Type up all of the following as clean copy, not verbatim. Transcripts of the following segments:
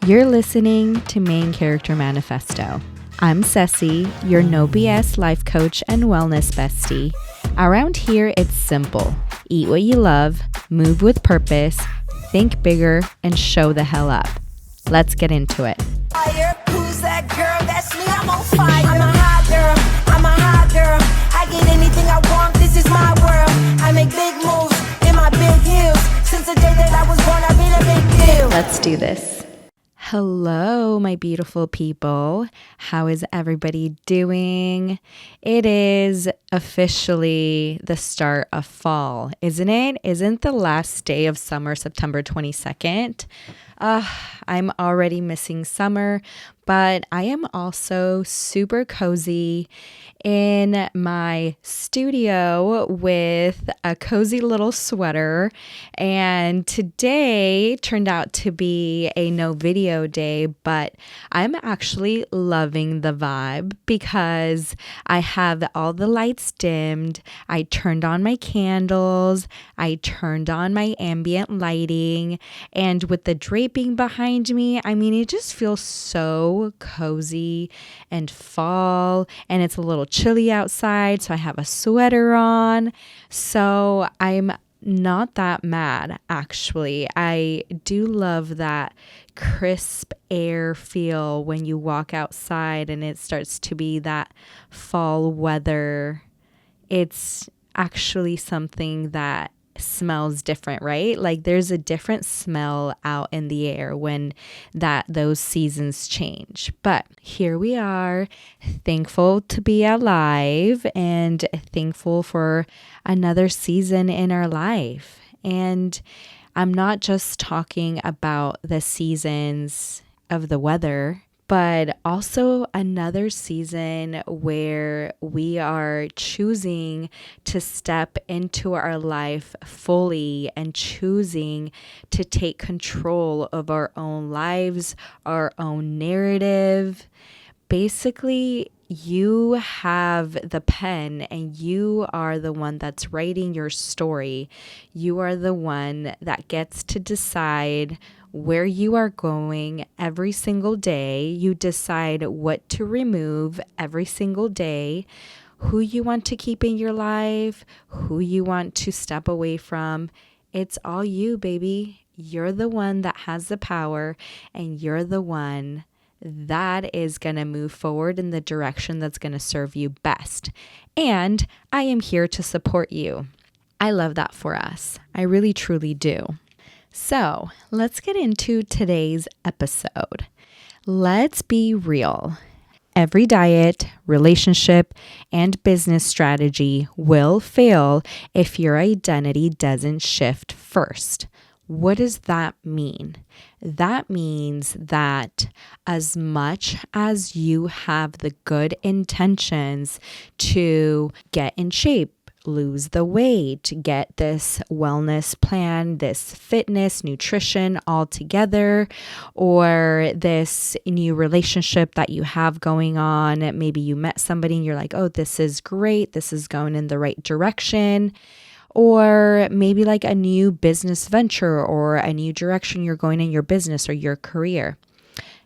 You're listening to Main Character Manifesto. I'm Ceci, your no BS life coach and wellness bestie. Around here, it's simple. Eat what you love, move with purpose, think bigger, and show the hell up. Let's get into it. Fire, who's that girl? That's me, I'm on fire. I'm a hot girl, I'm a hot girl. I get anything I want, this is my world. I make big moves in my big heels. Since the day that I was born, I've been a big deal. Let's do this. Hello, my beautiful people. How is everybody doing? It is officially the start of fall, isn't it? Isn't the last day of summer September 22nd? I'm already missing summer, but I am also super cozy in my studio with a cozy little sweater. And today turned out to be a no video day, but I'm actually loving the vibe because I have all the lights dimmed. I turned on my candles. I turned on my ambient lighting, and with the draping behind me, I mean, it just feels so cozy and fall, and it's a little chilly outside, so I have a sweater on. So I'm not that mad, actually. I do love that crisp air feel when you walk outside and it starts to be that fall weather. It's actually something that smells different, right? Like there's a different smell out in the air when those seasons change. But here we are, thankful to be alive and thankful for another season in our life. And I'm not just talking about the seasons of the weather, but also another season where we are choosing to step into our life fully and choosing to take control of our own lives, our own narrative. Basically, you have the pen and you are the one that's writing your story. You are the one that gets to decide where you are going every single day. You decide what to remove every single day, who you want to keep in your life, who you want to step away from. It's all you, baby. You're the one that has the power, and you're the one that is going to move forward in the direction that's going to serve you best. And I am here to support you. I love that for us. I really, truly do. So let's get into today's episode. Let's be real. Every diet, relationship, and business strategy will fail if your identity doesn't shift first. What does that mean? That means that as much as you have the good intentions to get in shape, lose the weight, get this wellness plan, this fitness, nutrition all together, or this new relationship that you have going on. Maybe you met somebody and you're like, oh, this is great. This is going in the right direction. Or maybe like a new business venture or a new direction you're going in your business or your career.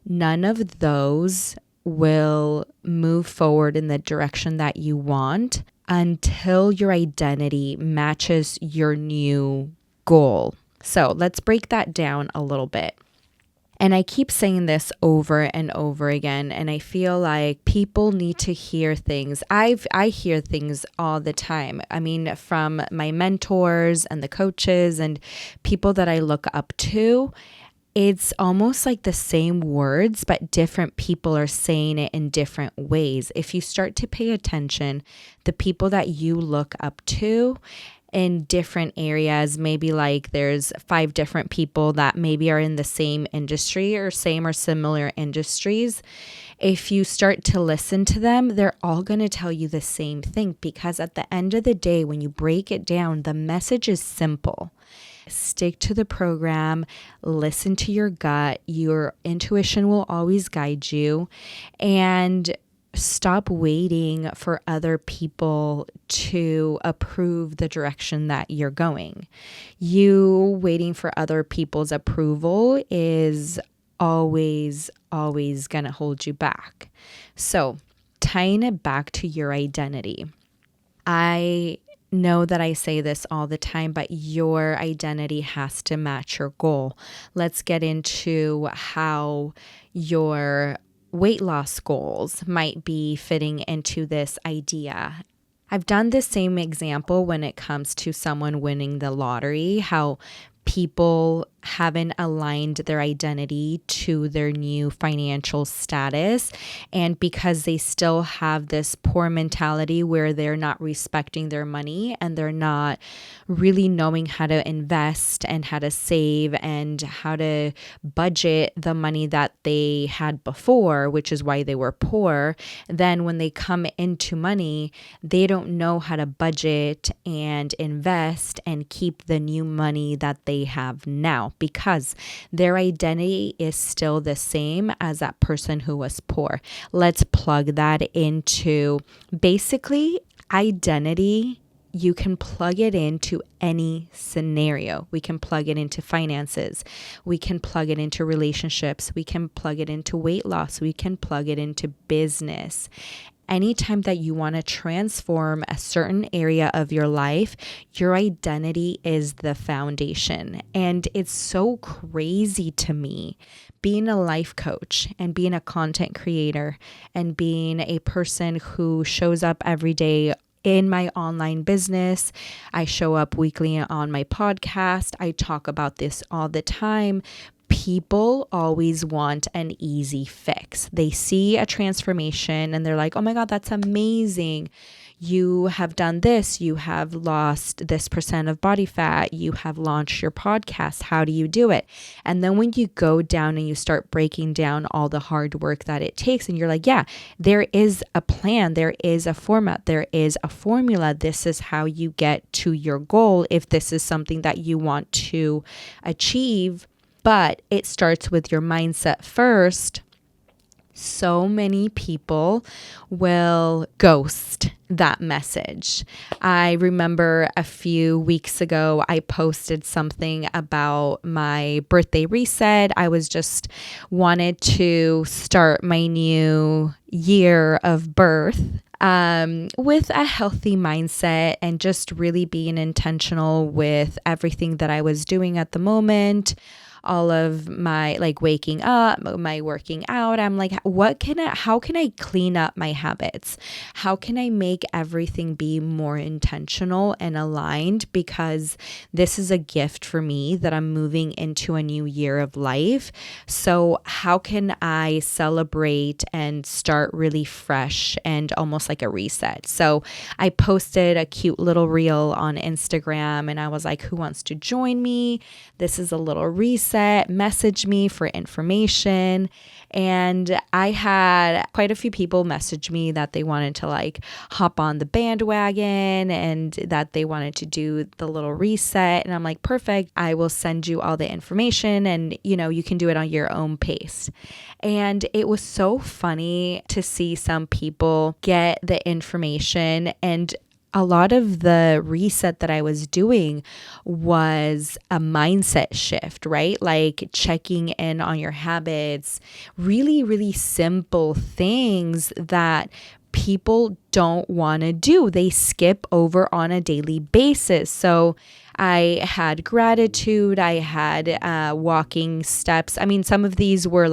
None of those will move forward in the direction that you want until your identity matches your new goal. So let's break that down a little bit. And I keep saying this over and over again, and I feel like people need to hear things. I hear things all the time. I mean, from my mentors and the coaches and people that I look up to, it's almost like the same words, but different people are saying it in different ways. If you start to pay attention, the people that you look up to in different areas, maybe like there's 5 different people that maybe are in the same industry or same or similar industries. If you start to listen to them, they're all going to tell you the same thing, because at the end of the day, when you break it down, the message is simple. Stick to the program, listen to your gut. Your intuition will always guide you, and stop waiting for other people to approve the direction that you're going. You waiting for other people's approval is always, always going to hold you back. So tying it back to your identity, I know that I say this all the time, but your identity has to match your goal. Let's get into how your weight loss goals might be fitting into this idea. I've done the same example when it comes to someone winning the lottery, how people haven't aligned their identity to their new financial status. And because they still have this poor mentality where they're not respecting their money and they're not really knowing how to invest and how to save and how to budget the money that they had before, which is why they were poor, then when they come into money, they don't know how to budget and invest and keep the new money that they have now, because their identity is still the same as that person who was poor. Let's plug that into basically identity. You can plug it into any scenario. We can plug it into finances. We can plug it into relationships. We can plug it into weight loss. We can plug it into business. Anytime that you want to transform a certain area of your life, your identity is the foundation. And it's so crazy to me being a life coach and being a content creator and being a person who shows up every day in my online business. I show up weekly on my podcast. I talk about this all the time. People always want an easy fix. They see a transformation and they're like, oh my God, that's amazing. You have done this. You have lost this % of body fat. You have launched your podcast. How do you do it? And then when you go down and you start breaking down all the hard work that it takes, and you're like, yeah, there is a plan. There is a format. There is a formula. This is how you get to your goal if this is something that you want to achieve. But it starts with your mindset first. So many people will ghost that message. I remember a few weeks ago, I posted something about my birthday reset. I was just wanted to start my new year of birth with a healthy mindset and just really being intentional with everything that I was doing at the moment. All of my waking up, my working out. I'm like, how can I clean up my habits? How can I make everything be more intentional and aligned? Because this is a gift for me that I'm moving into a new year of life. So how can I celebrate and start really fresh and almost like a reset? So I posted a cute little reel on Instagram and I was like, who wants to join me? This is a little reset. Message me for information. And I had quite a few people message me that they wanted to hop on the bandwagon and that they wanted to do the little reset. And I'm like, perfect. I will send you all the information and you can do it on your own pace. And it was so funny to see some people get the information, and a lot of the reset that I was doing was a mindset shift, right? Like checking in on your habits, really, really simple things that people don't want to do. They skip over on a daily basis. So I had gratitude. I had walking steps. I mean, some of these were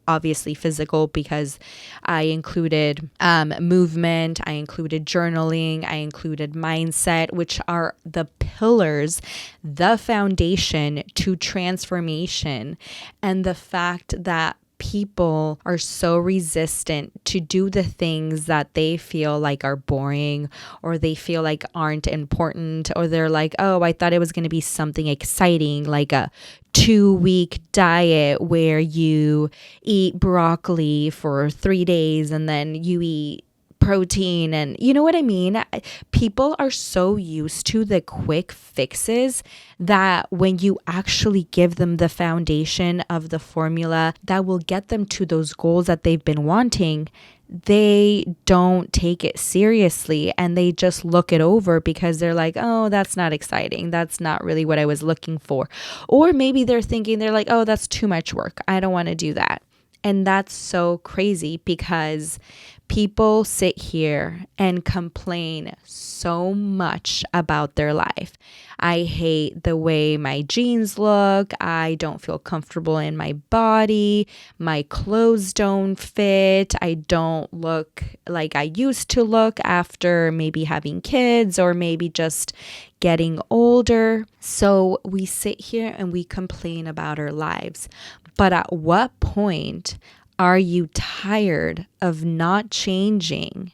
obviously physical because I included movement, I included journaling, I included mindset, which are the pillars, the foundation to transformation. And the fact that people are so resistant to do the things that they feel like are boring or they feel like aren't important, or they're like, oh, I thought it was going to be something exciting, like a 2-week diet where you eat broccoli for 3 days and then you eat protein, and you know what I mean? People are so used to the quick fixes that when you actually give them the foundation of the formula that will get them to those goals that they've been wanting, they don't take it seriously and they just look it over because they're like, oh, that's not exciting. That's not really what I was looking for. Or maybe they're thinking, they're like, oh, that's too much work. I don't want to do that. And that's so crazy because people sit here and complain so much about their life. I hate the way my jeans look. I don't feel comfortable in my body. My clothes don't fit. I don't look like I used to look after maybe having kids or maybe just getting older. So we sit here and we complain about our lives. But at what point are you tired of not changing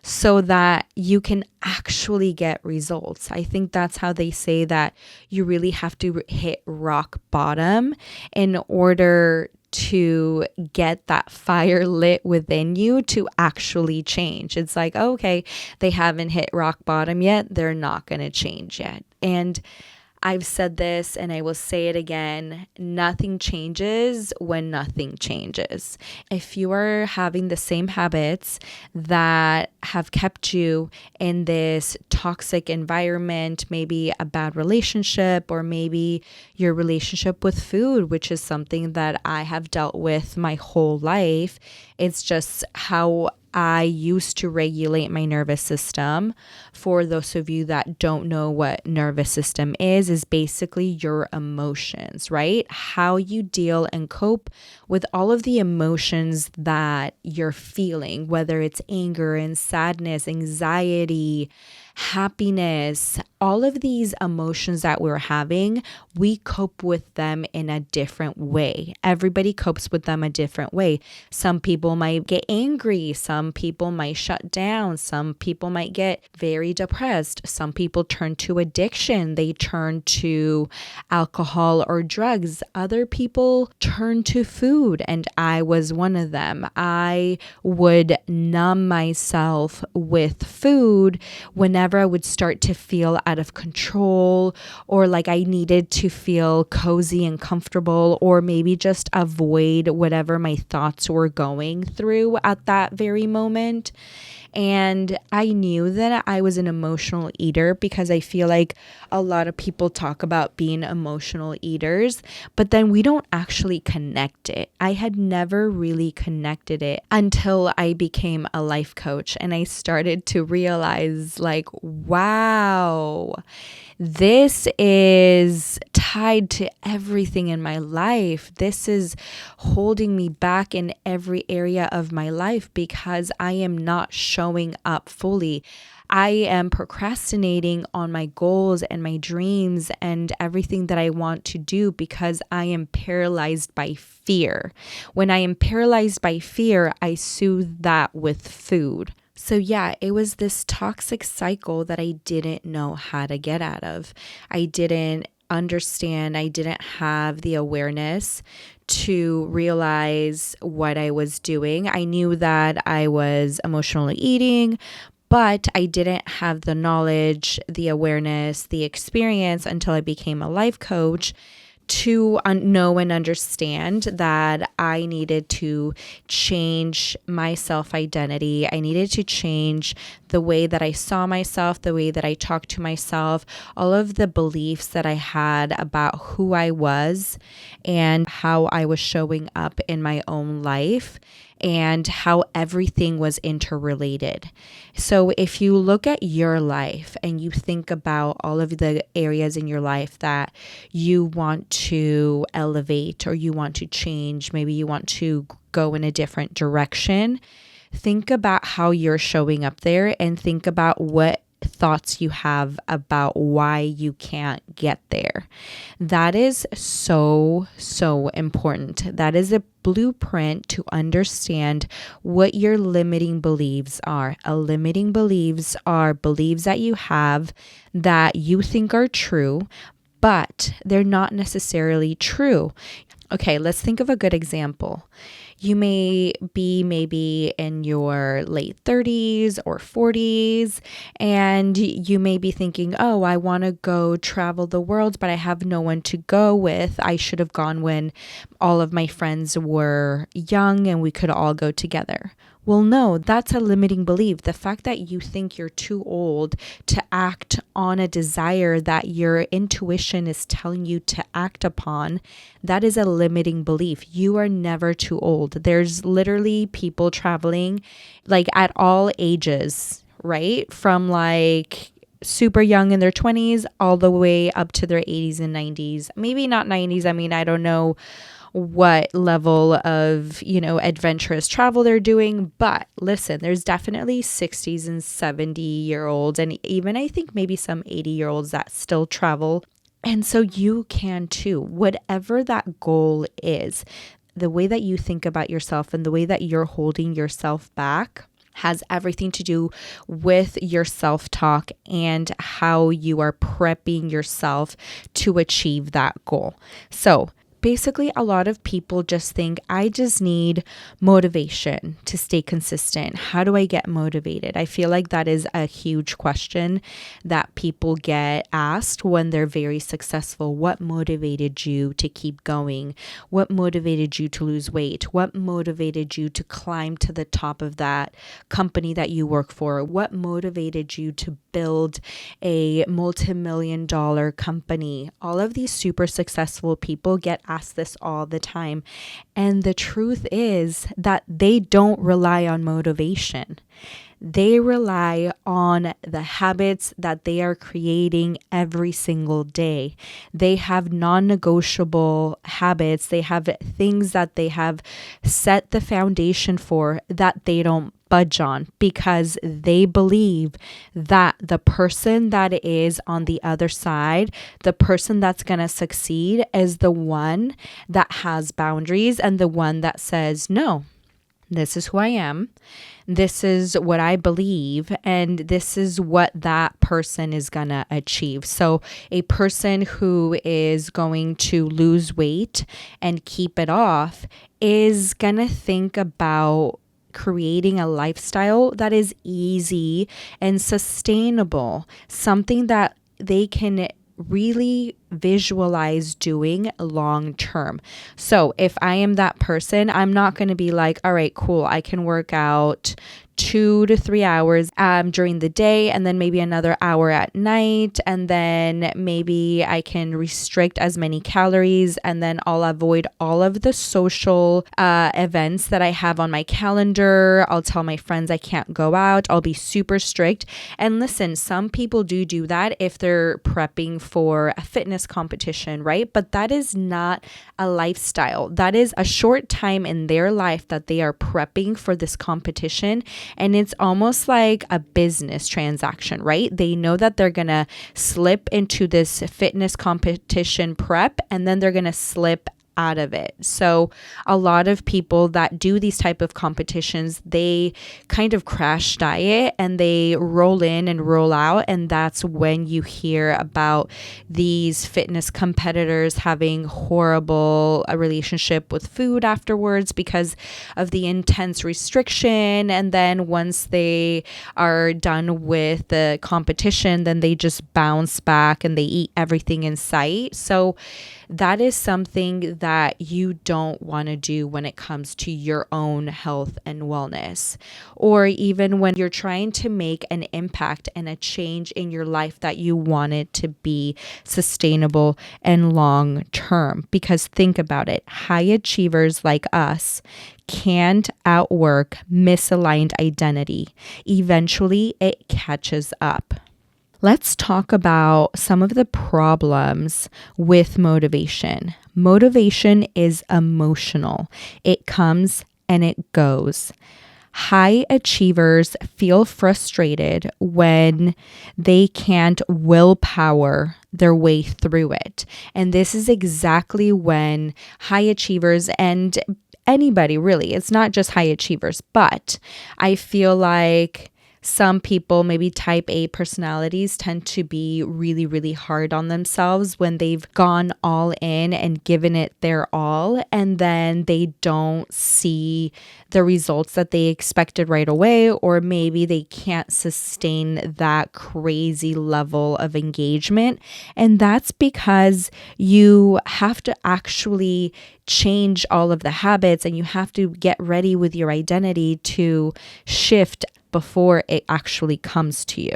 so that you can actually get results? I think that's how they say that you really have to hit rock bottom in order to get that fire lit within you to actually change. It's like, okay, they haven't hit rock bottom yet. They're not going to change yet. And I've said this and I will say it again. Nothing changes when nothing changes. If you are having the same habits that have kept you in this toxic environment, maybe a bad relationship, or maybe your relationship with food, which is something that I have dealt with my whole life, it's just how I used to regulate my nervous system. For those of you that don't know what nervous system is basically your emotions, right? How you deal and cope with all of the emotions that you're feeling, whether it's anger and sadness, anxiety, happiness, all of these emotions that we're having, we cope with them in a different way. Everybody copes with them a different way. Some people might get angry. Some people might shut down. Some people might get very depressed. Some people turn to addiction. They turn to alcohol or drugs. Other people turn to food, and I was one of them. I would numb myself with food whenever I would start to feel out of control, or like I needed to feel cozy and comfortable, or maybe just avoid whatever my thoughts were going through at that very moment. And I knew that I was an emotional eater because I feel like a lot of people talk about being emotional eaters, but then we don't actually connect it. I had never really connected it until I became a life coach and I started to realize, like, wow, this is tied to everything in my life. This is holding me back in every area of my life because I am not showing up fully. I am procrastinating on my goals and my dreams and everything that I want to do because I am paralyzed by fear. When I am paralyzed by fear, I soothe that with food. So yeah, it was this toxic cycle that I didn't know how to get out of. I didn't understand. I didn't have the awareness to realize what I was doing. I knew that I was emotionally eating, but I didn't have the knowledge, the awareness, the experience until I became a life coach to know and understand that I needed to change my self-identity. I needed to change the way that I saw myself, the way that I talked to myself, all of the beliefs that I had about who I was and how I was showing up in my own life, and how everything was interrelated. So if you look at your life and you think about all of the areas in your life that you want to elevate or you want to change, maybe you want to go in a different direction, think about how you're showing up there and think about what thoughts you have about why you can't get there. That is so important. That is a blueprint to understand what your limiting beliefs are. Limiting beliefs are beliefs that you have that you think are true, but they're not necessarily true. Okay, let's think of a good example. You may be maybe in your late 30s or 40s, and you may be thinking, oh, I want to go travel the world, but I have no one to go with. I should have gone when all of my friends were young and we could all go together. Well, no, that's a limiting belief. The fact that you think you're too old to act on a desire that your intuition is telling you to act upon, that is a limiting belief. You are never too old. There's literally people traveling like at all ages, right? From like super young in their 20s all the way up to their 80s and 90s. Maybe not 90s. I mean, I don't know what level of, adventurous travel they're doing. But listen, there's definitely 60s and 70-year-olds, and even I think maybe some 80-year-olds that still travel. And so you can too, whatever that goal is, the way that you think about yourself and the way that you're holding yourself back has everything to do with your self-talk and how you are prepping yourself to achieve that goal. So basically, a lot of people just think, I just need motivation to stay consistent. How do I get motivated? I feel like that is a huge question that people get asked when they're very successful. What motivated you to keep going? What motivated you to lose weight? What motivated you to climb to the top of that company that you work for? What motivated you to build a multi-million-dollar company? All of these super successful people get asked this all the time. And the truth is that they don't rely on motivation. They rely on the habits that they are creating every single day. They have non-negotiable habits. They have things that they have set the foundation for that they don't budge on, because they believe that the person that is on the other side, the person that's going to succeed, is the one that has boundaries and the one that says, no, this is who I am. This is what I believe, and this is what that person is going to achieve. So a person who is going to lose weight and keep it off is going to think about creating a lifestyle that is easy and sustainable, something that they can really visualize doing long term. So if I am that person, I'm not going to be like, all right, cool, I can work out 2 to 3 hours during the day, and then maybe another hour at night, and then maybe I can restrict as many calories, and then I'll avoid all of the social events that I have on my calendar. I'll tell my friends I can't go out. I'll be super strict. And listen, some people do that if they're prepping for a fitness competition, right? But that is not a lifestyle. That is a short time in their life that they are prepping for this competition. And it's almost like a business transaction, right? They know that they're going to slip into this fitness competition prep, and then they're going to slip out of it. So a lot of people that do these type of competitions, they kind of crash diet and they roll in and roll out. And that's when you hear about these fitness competitors having horrible relationship with food afterwards because of the intense restriction. And then once they are done with the competition, then they just bounce back and they eat everything in sight. So that is something that you don't want to do when it comes to your own health and wellness, or even when you're trying to make an impact and a change in your life that you want it to be sustainable and long term. Because think about it, high achievers like us can't outwork misaligned identity. Eventually, it catches up. Let's talk about some of the problems with motivation. Motivation is emotional. It comes and it goes. High achievers feel frustrated when they can't willpower their way through it. And this is exactly when high achievers, and anybody really, it's not just high achievers, but I feel like Some people, maybe type A personalities, tend to be really, really hard on themselves when they've gone all in and given it their all, and then they don't see the results that they expected right away, or maybe they can't sustain that crazy level of engagement. And that's because you have to actually change all of the habits, and you have to get ready with your identity to shift before it actually comes to you.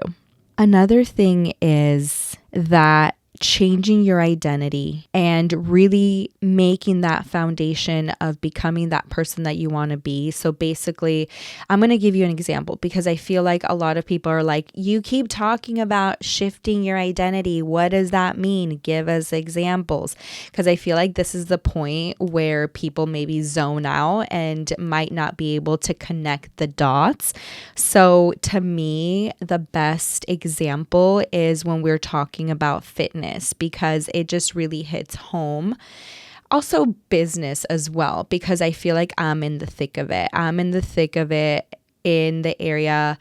Another thing is that changing your identity and really making that foundation of becoming that person that you want to be. So basically, I'm going to give you an example because I feel like a lot of people are like, you keep talking about shifting your identity. What does that mean? Give us examples. Because I feel like this is the point where people maybe zone out and might not be able to connect the dots. So to me, the best example is when we're talking about fitness, because it just really hits home. Also business as well, because I feel like I'm in the thick of it. I'm in the thick of it in the area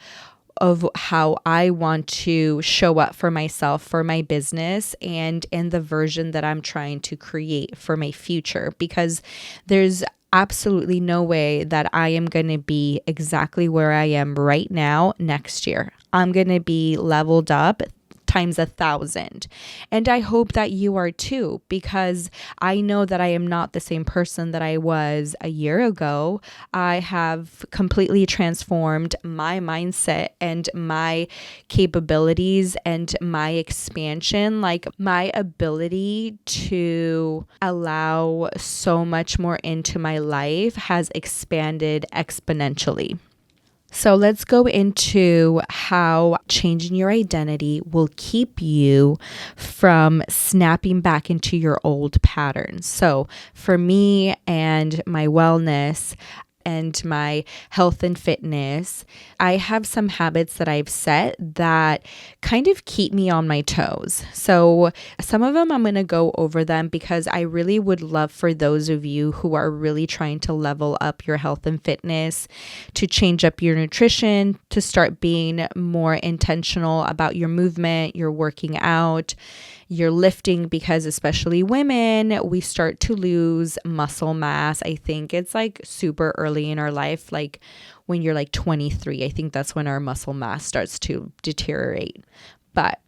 of how I want to show up for myself, for my business, and in the version that I'm trying to create for my future, because there's absolutely no way that I am going to be exactly where I am right now next year. I'm going to be leveled up times 1,000. And I hope that you are too, because I know that I am not the same person that I was a year ago. I have completely transformed my mindset and my capabilities and my expansion, like my ability to allow so much more into my life has expanded exponentially. So let's go into how changing your identity will keep you from snapping back into your old patterns. So for me and my wellness and my health and fitness, I have some habits that I've set that kind of keep me on my toes. So some of them I'm going to go over them because I really would love for those of you who are really trying to level up your health and fitness, to change up your nutrition, to start being more intentional about your movement, your working out, your lifting, because especially women, we start to lose muscle mass. I think it's like super early in our life, like when you're like 23, I think that's when our muscle mass starts to deteriorate. But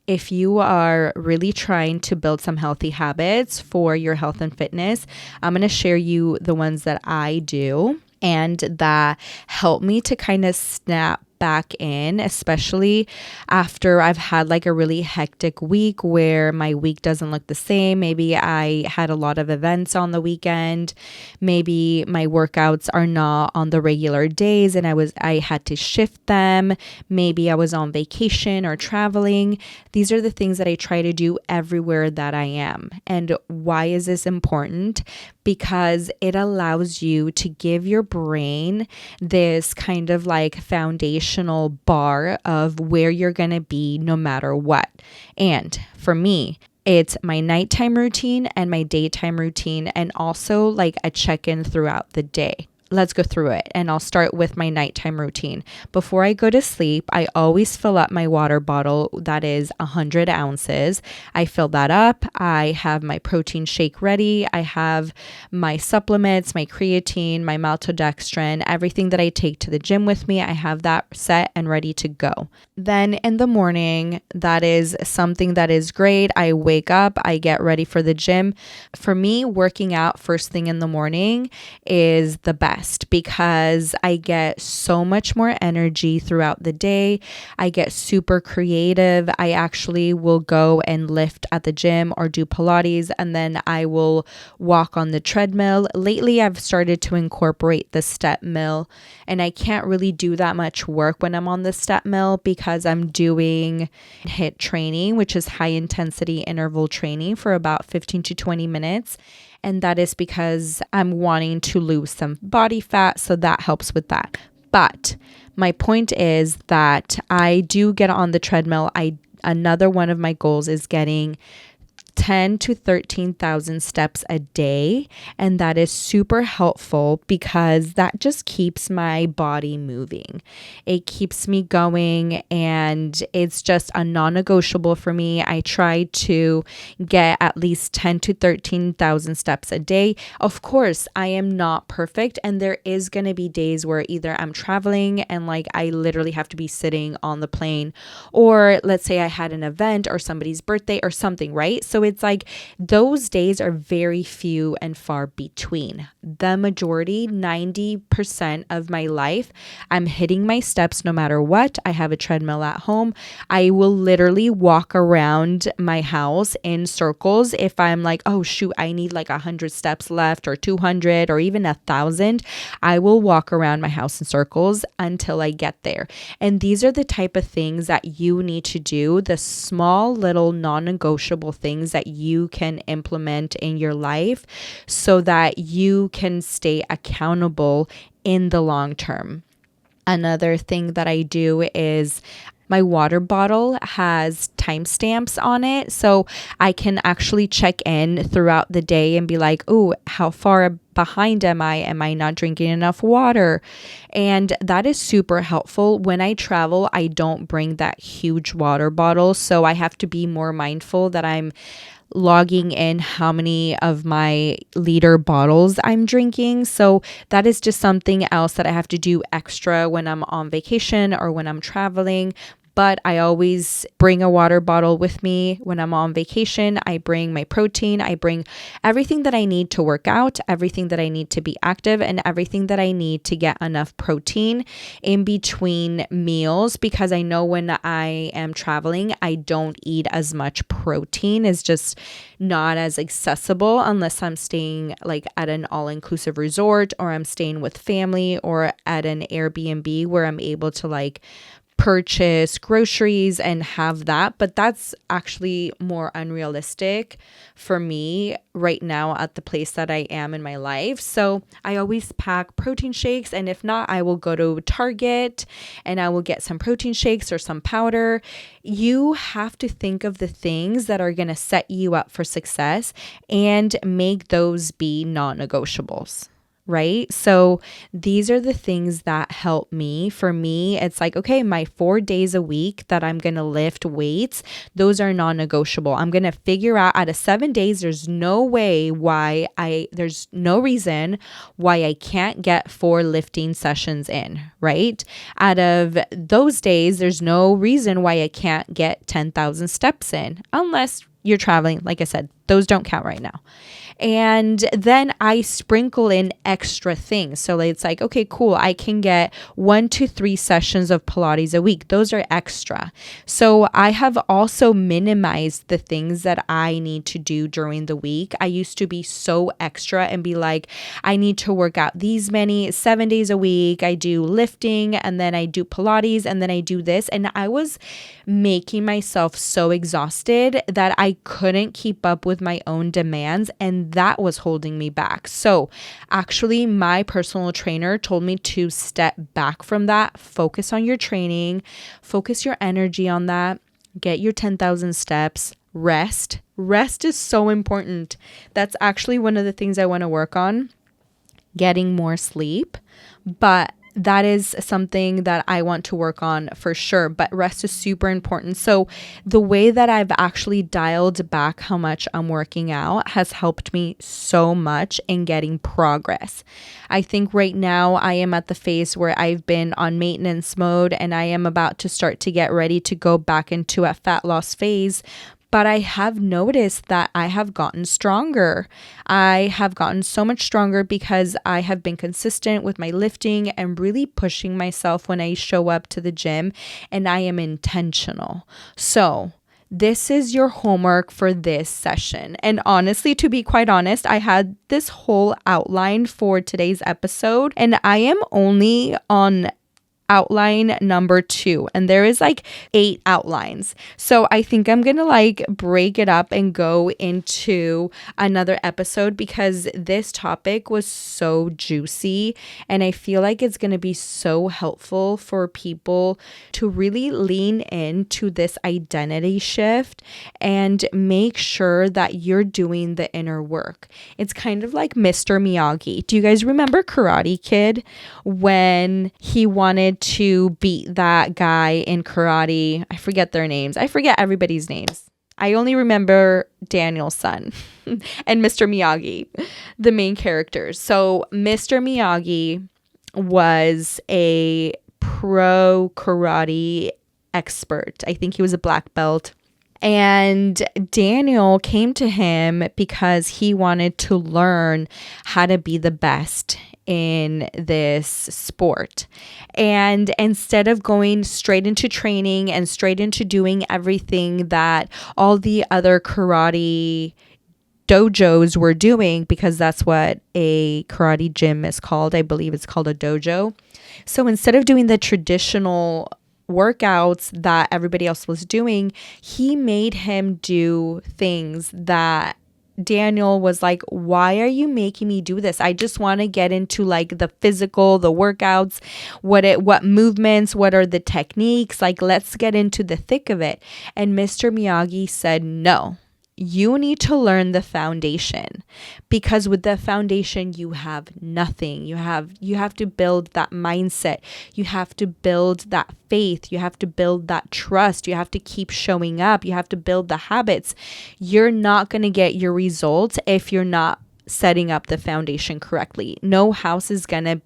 if you are really trying to build some healthy habits for your health and fitness, I'm going to share you the ones that I do and that help me to kind of snap back in, especially after I've had like a really hectic week where my week doesn't look the same. Maybe I had a lot of events on the weekend. Maybe my workouts are not on the regular days and I had to shift them. Maybe I was on vacation or traveling. These are the things that I try to do everywhere that I am. And why is this important? Because it allows you to give your brain this kind of like foundational bar of where you're going to be no matter what. And for me, it's my nighttime routine and my daytime routine, and also like a check-in throughout the day. Let's go through it. And I'll start with my nighttime routine. Before I go to sleep, I always fill up my water bottle that is 100 ounces. I fill that up. I have my protein shake ready. I have my supplements, my creatine, my maltodextrin, everything that I take to the gym with me. I have that set and ready to go. Then in the morning, that is something that is great. I wake up, I get ready for the gym. For me, working out first thing in the morning is the best, because I get so much more energy throughout the day. I get super creative. I actually will go and lift at the gym or do Pilates, and then I will walk on the treadmill. Lately, I've started to incorporate the step mill, and I can't really do that much work when I'm on the step mill because I'm doing HIIT training, which is high intensity interval training for about 15 to 20 minutes. And that is because I'm wanting to lose some body fat, so that helps with that. But my point is that I do get on the treadmill. Another one of my goals is getting 10 to 13,000 steps a day. And that is super helpful because that just keeps my body moving. It keeps me going, and it's just a non-negotiable for me. I try to get at least 10 to 13,000 steps a day. Of course, I am not perfect, and there is going to be days where either I'm traveling and like I literally have to be sitting on the plane, or let's say I had an event or somebody's birthday or something, right? So it's like those days are very few and far between. The majority, 90% of my life, I'm hitting my steps no matter what. I have a treadmill at home. I will literally walk around my house in circles. If I'm like, oh shoot, I need like 100 steps left or 200 or even 1,000, I will walk around my house in circles until I get there. And these are the type of things that you need to do, the small little non-negotiable things that you can implement in your life so that you can stay accountable in the long term. Another thing that I do is my water bottle has timestamps on it, so I can actually check in throughout the day and be like, oh, how far behind am I? Am I not drinking enough water? And that is super helpful. When I travel, I don't bring that huge water bottle, so I have to be more mindful that I'm logging in how many of my liter bottles I'm drinking. So that is just something else that I have to do extra when I'm on vacation or when I'm traveling. But I always bring a water bottle with me when I'm on vacation. I bring my protein. I bring everything that I need to work out, everything that I need to be active, and everything that I need to get enough protein in between meals, because I know when I am traveling, I don't eat as much protein. It's just not as accessible unless I'm staying like at an all-inclusive resort, or I'm staying with family, or at an Airbnb where I'm able to like purchase groceries and have that. But that's actually more unrealistic for me right now at the place that I am in my life. So I always pack protein shakes, and if not, I will go to Target and I will get some protein shakes or some powder. You have to think of the things that are going to set you up for success and make those be non-negotiables. Right? So these are the things that help me. For me, it's like, okay, my 4 days a week that I'm going to lift weights, those are non-negotiable. I'm going to figure out of 7 days, there's no reason why I can't get 4 lifting sessions in, right? Out of those days, there's no reason why I can't get 10,000 steps in, unless you're traveling. Like I said, those don't count right now. And then I sprinkle in extra things. So it's like, okay, cool. I can get 1 to 3 sessions of Pilates a week. Those are extra. So I have also minimized the things that I need to do during the week. I used to be so extra and be like, I need to work out these many 7 days a week. I do lifting, and then I do Pilates, and then I do this. And I was making myself so exhausted that I couldn't keep up with my own demands, and that was holding me back. So actually, my personal trainer told me to step back from that, focus on your training, focus your energy on that, get your 10,000 steps, rest. Rest is so important. That's actually one of the things I want to work on, getting more sleep. But that is something that I want to work on for sure, but rest is super important. So the way that I've actually dialed back how much I'm working out has helped me so much in getting progress. I think right now I am at the phase where I've been on maintenance mode, and I am about to start to get ready to go back into a fat loss phase. But I have noticed that I have gotten stronger. I have gotten so much stronger because I have been consistent with my lifting and really pushing myself when I show up to the gym, and I am intentional. So this is your homework for this session. And honestly, to be quite honest, I had this whole outline for today's episode, and I am only on outline number 2, and there is like 8 outlines. So I think I'm gonna like break it up and go into another episode because this topic was so juicy, and I feel like it's gonna be so helpful for people to really lean into this identity shift and make sure that you're doing the inner work. It's kind of like Mr. Miyagi. Do you guys remember Karate Kid when he wanted to beat that guy in karate? I forget their names. I forget everybody's names. I only remember Daniel's son and Mr. Miyagi, the main characters. So Mr. Miyagi was a pro karate expert. I think he was a black belt. And Daniel came to him because he wanted to learn how to be the best in this sport. And instead of going straight into training and straight into doing everything that all the other karate dojos were doing, because that's what a karate gym is called. I believe it's called a dojo. So instead of doing the traditional workouts that everybody else was doing, he made him do things that Daniel was like, why are you making me do this? I just want to get into like the physical, the workouts, what movements, what are the techniques? Like, let's get into the thick of it. And Mr. Miyagi said, no. You need to learn the foundation, because with the foundation you have nothing. You have to build that mindset. You have to build that faith. You have to build that trust. You have to keep showing up. You have to build the habits. You're not going to get your results if you're not setting up the foundation correctly. No house is gonna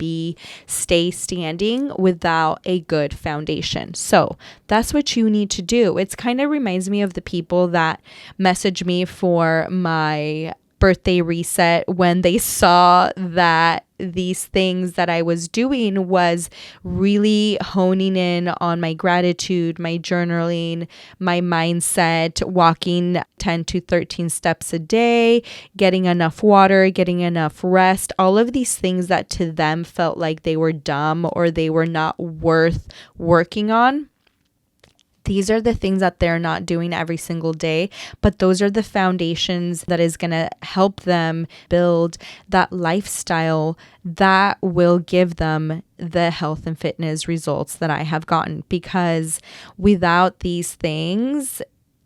stay standing without a good foundation. So that's what you need to do. It's kind of reminds me of the people that message me for my birthday reset when they saw that these things that I was doing was really honing in on my gratitude, my journaling, my mindset, walking 10 to 13 steps a day, getting enough water, getting enough rest, all of these things that to them felt like they were dumb or they were not worth working on. These are the things that they're not doing every single day, but those are the foundations that is going to help them build that lifestyle that will give them the health and fitness results that I have gotten. Because without these things,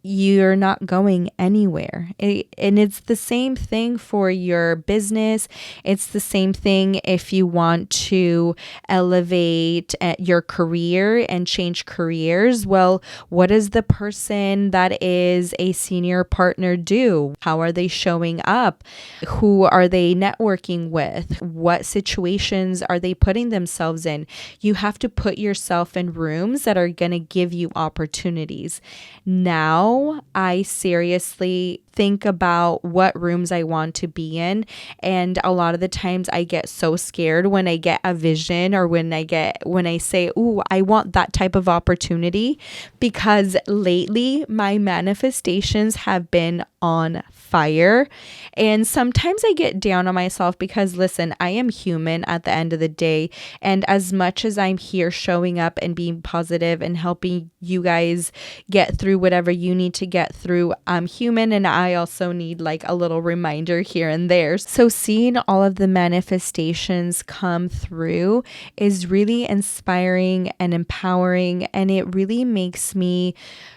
you're not going anywhere. And it's the same thing for your business. It's the same thing if you want to elevate your career and change careers. Well, what does the person that is a senior partner do? How are they showing up? Who are they networking with? What situations are they putting themselves in? You have to put yourself in rooms that are going to give you opportunities. Now, I seriously think about what rooms I want to be in. And a lot of the times I get so scared when I get a vision or when I say, ooh, I want that type of opportunity, because lately my manifestations have been on fire. And sometimes I get down on myself because, listen, I am human at the end of the day. And as much as I'm here showing up and being positive and helping you guys get through whatever you need to get through, I'm human, and I also need like a little reminder here and there. So seeing all of the manifestations come through is really inspiring and empowering, and it really makes me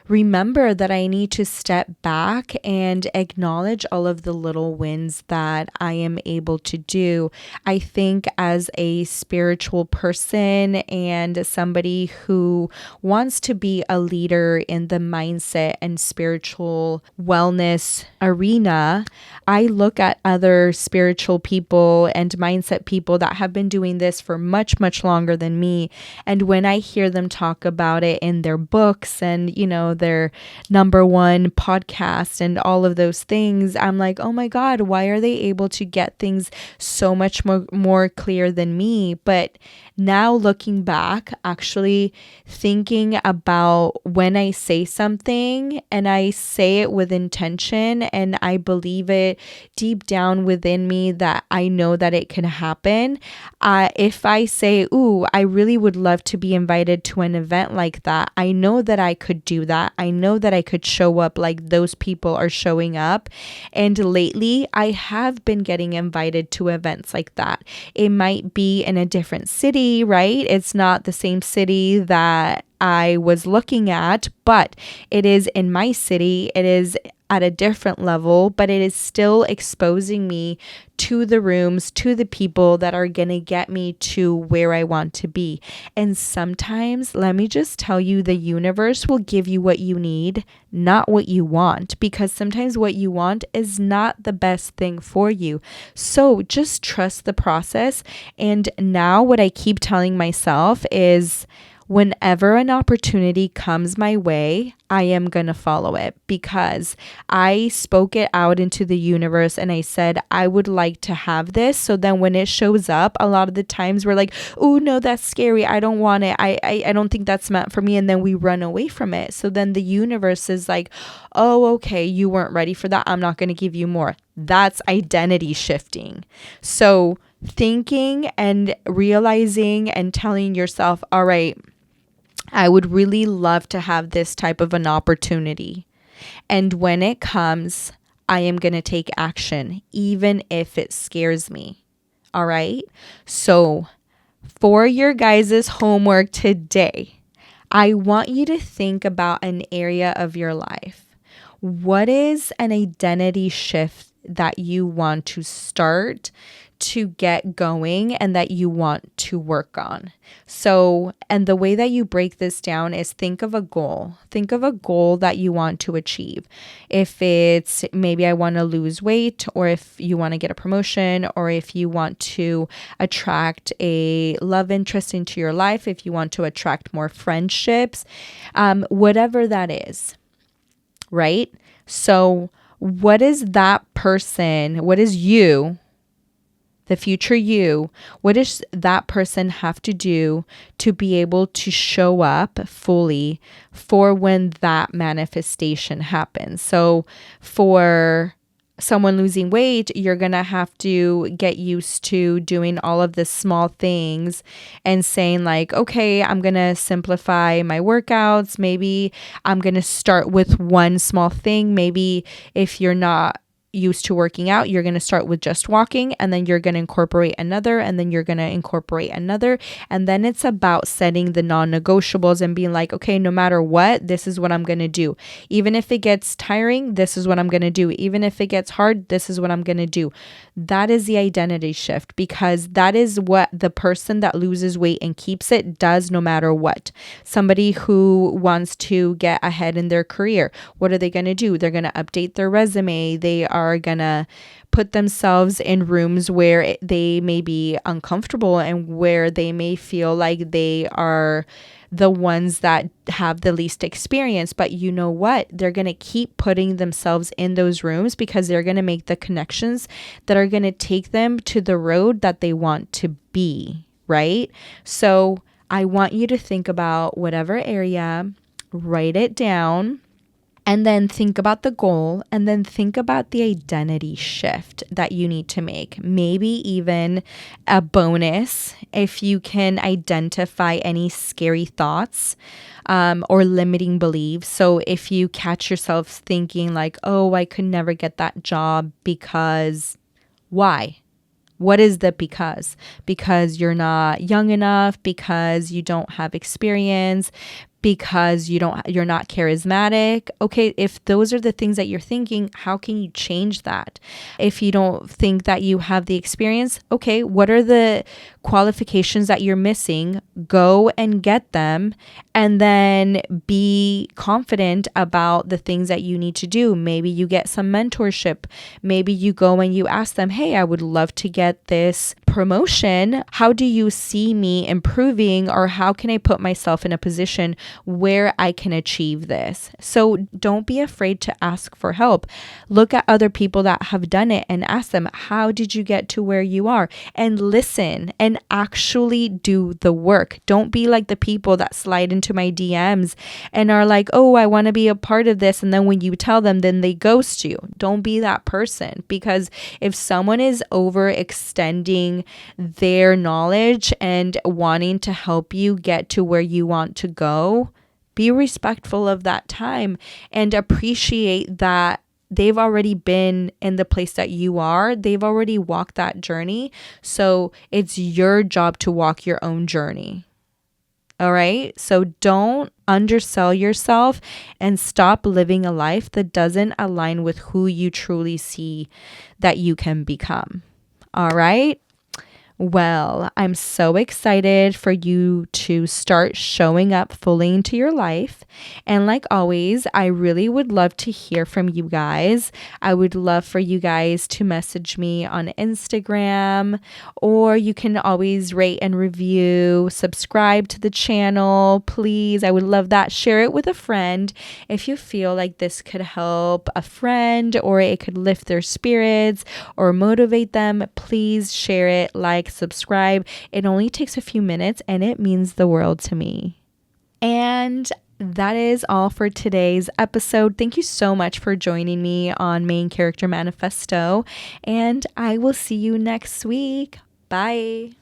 remember that I need to step back and acknowledge all of the little wins that I am able to do. I think as a spiritual person and somebody who wants to be a leader in the mindset and spiritual wellness arena, I look at other spiritual people and mindset people that have been doing this for much, much longer than me. And when I hear them talk about it in their books and, you know, their #1 podcast and all of those things, I'm like, oh my God, why are they able to get things so much more clear than me? But now looking back, actually thinking about when I say something and I say it with intention happen and I believe it deep down within me that I know that it can happen. If I say, ooh, I really would love to be invited to an event like that, I know that I could do that. I know that I could show up like those people are showing up. And lately, I have been getting invited to events like that. It might be in a different city, right? It's not the same city that I was looking at, but it is in my city. It is at a different level, but it is still exposing me to the rooms, to the people that are going to get me to where I want to be. And sometimes, let me just tell you, the universe will give you what you need, not what you want, because sometimes what you want is not the best thing for you. So just trust the process. And now what I keep telling myself is, whenever an opportunity comes my way, I am going to follow it, because I spoke it out into the universe and I said, I would like to have this. So then when it shows up, a lot of the times we're like, oh no, that's scary. I don't want it. I don't think that's meant for me. And then we run away from it. So then the universe is like, oh, okay, you weren't ready for that. I'm not going to give you more. That's identity shifting. So thinking and realizing and telling yourself, all right, I would really love to have this type of an opportunity. And when it comes, I am going to take action, even if it scares me. All right. So for your guys' homework today, I want you to think about an area of your life. What is an identity shift that you want to start to get going and that you want to work on? So, and the way that you break this down is think of a goal. Think of a goal that you want to achieve. If it's maybe I want to lose weight, or if you want to get a promotion, or if you want to attract a love interest into your life, if you want to attract more friendships, whatever that is, right? So what is that person? What is you? The future you, what does that person have to do to be able to show up fully for when that manifestation happens? So for someone losing weight, you're going to have to get used to doing all of the small things and saying like, okay, I'm going to simplify my workouts. Maybe I'm going to start with one small thing. Maybe if you're not used to working out, you're going to start with just walking, and then you're going to incorporate another, and then you're going to incorporate another. And then it's about setting the non-negotiables and being like, okay, no matter what, this is what I'm going to do. Even if it gets tiring, this is what I'm going to do. Even if it gets hard, this is what I'm going to do. That is the identity shift, because that is what the person that loses weight and keeps it does no matter what. Somebody who wants to get ahead in their career, what are they going to do? They're going to update their resume. They are going to put themselves in rooms where they may be uncomfortable and where they may feel like they are the ones that have the least experience. But you know what? They're going to keep putting themselves in those rooms because they're going to make the connections that are going to take them to the road that they want to be, right? So I want you to think about whatever area, write it down, and then think about the goal, and then think about the identity shift that you need to make. Maybe even a bonus if you can identify any scary thoughts or limiting beliefs. So if you catch yourself thinking like, oh, I could never get that job because why? What is the because? Because you're not young enough, because you don't have experience, because you're not charismatic. Okay, if those are the things that you're thinking, how can you change that? If you don't think that you have the experience, okay, what are the qualifications that you're missing? Go and get them, and then be confident about the things that you need to do. Maybe you get some mentorship. Maybe you go and you ask them, hey, I would love to get this promotion? How do you see me improving, or how can I put myself in a position where I can achieve this? So don't be afraid to ask for help. Look at other people that have done it and ask them, how did you get to where you are? And listen and actually do the work. Don't be like the people that slide into my DMs and are like, oh, I want to be a part of this. And then when you tell them, then they ghost you. Don't be that person, because if someone is overextending their knowledge and wanting to help you get to where you want to go, be respectful of that time and appreciate that they've already been in the place that you are. They've already walked that journey. So it's your job to walk your own journey. All right. So don't undersell yourself and stop living a life that doesn't align with who you truly see that you can become. All right. Well, I'm so excited for you to start showing up fully into your life. And like always, I really would love to hear from you guys. I would love for you guys to message me on Instagram, or you can always rate and review, subscribe to the channel, please. I would love that. Share it with a friend if you feel like this could help a friend, or it could lift their spirits or motivate them. Please share it, subscribe. It only takes a few minutes and it means the world to me. And that is all for today's episode. Thank you so much for joining me on Main Character Manifesto, and I will see you next week. Bye.